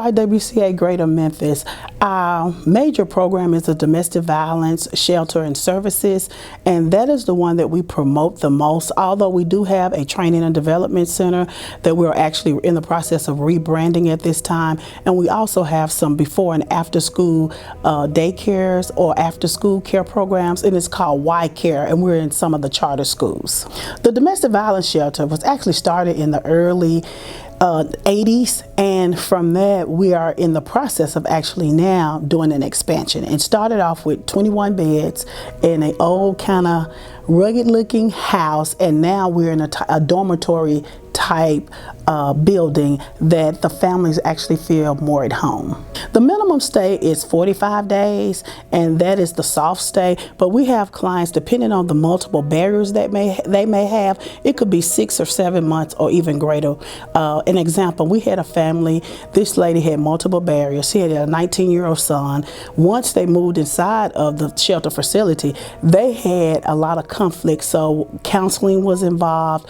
YWCA Greater Memphis, our major program is the Domestic Violence Shelter and Services, and that is the one that we promote the most, although we do have a training and development center that we're actually in the process of rebranding at this time, and we also have some before and after school daycares or after school care programs, and it's called Y-Care, and we're in some of the charter schools. The Domestic Violence Shelter was actually started in the early 80s, and from that we are in the process of actually now doing an expansion. It started off with 21 beds in an old kind of rugged looking house, and now we're in a dormitory type building that the families actually feel more at home. The minimum stay is 45 days, and that is the soft stay, but we have clients, depending on the multiple barriers that they may have, it could be 6 or 7 months or even greater. An example, we had a family, this lady had multiple barriers. She had a 19-year-old son. Once they moved inside of the shelter facility, they had a lot of conflict, so counseling was involved.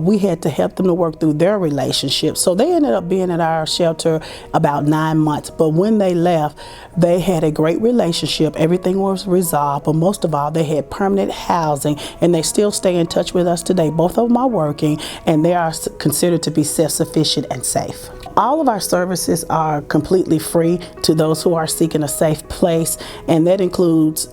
We had to help them to work through their relationship. So they ended up being at our shelter about 9 months. But when they left, they had a great relationship. Everything was resolved. But most of all, they had permanent housing, and they still stay in touch with us today. Both of them are working, and they are considered to be self-sufficient and safe. All of our services are completely free to those who are seeking a safe place, and that includes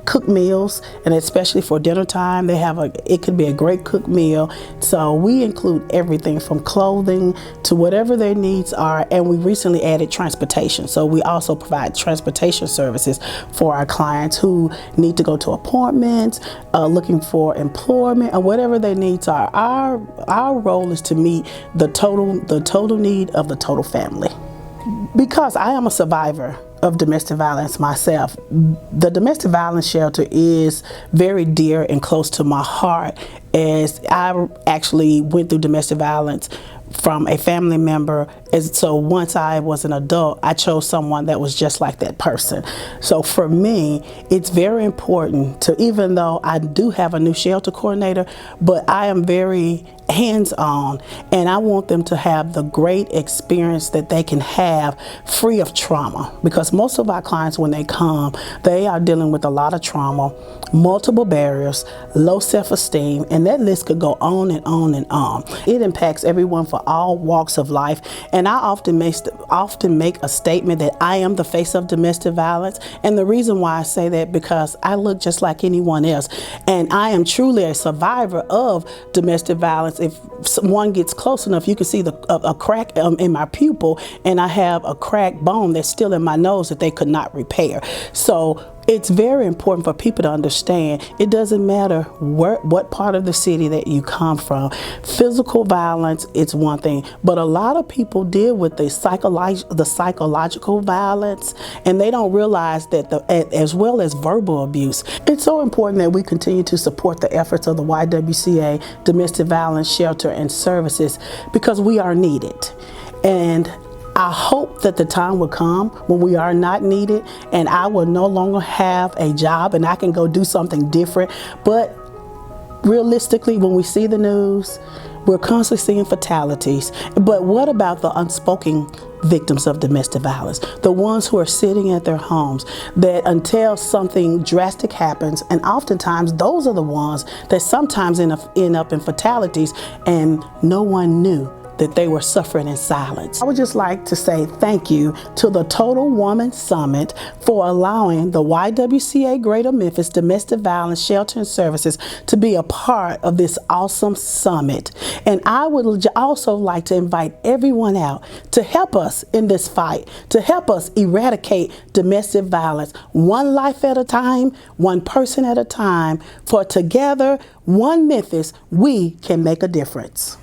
cooked meals, and especially for dinner time, it could be a great cooked meal. So we include everything from clothing to whatever their needs are, and we recently added transportation. So we also provide transportation services for our clients who need to go to appointments, looking for employment, or whatever their needs are. Our role is to meet the total need of the total family. Because I am a survivor of domestic violence myself, the domestic violence shelter is very dear and close to my heart, as I actually went through domestic violence from a family member. So once I was an adult, I chose someone that was just like that person. So for me, it's very important to, even though I do have a new shelter coordinator, but I am very hands-on, and I want them to have the great experience that they can have free of trauma, because most of our clients, when they come, they are dealing with a lot of trauma, multiple barriers, low self-esteem, and that list could go on and on and on. It impacts everyone for all walks of life, and I often make a statement that I am the face of domestic violence, and the reason why I say that, because I look just like anyone else, and I am truly a survivor of domestic violence. If one gets close enough, you can see a crack in my pupil, and I have a cracked bone that's still in my nose that they could not repair. So it's very important for people to understand it doesn't matter what part of the city that you come from. Physical violence, it's one thing, but a lot of people deal with the psychological violence, and they don't realize that as well as verbal abuse. It's so important that we continue to support the efforts of the YWCA Domestic Violence Shelter and Services, because we are needed. And I hope that the time will come when we are not needed, and I will no longer have a job and I can go do something different. But realistically, when we see the news, we're constantly seeing fatalities. But what about the unspoken victims of domestic violence? The ones who are sitting at their homes, that until something drastic happens, and oftentimes those are the ones that sometimes end up in fatalities, and no one knew that they were suffering in silence. I would just like to say thank you to the Total Woman Summit for allowing the YWCA Greater Memphis Domestic Violence Shelter and Services to be a part of this awesome summit. And I would also like to invite everyone out to help us in this fight, to help us eradicate domestic violence, one life at a time, one person at a time. For together, one Memphis, we can make a difference.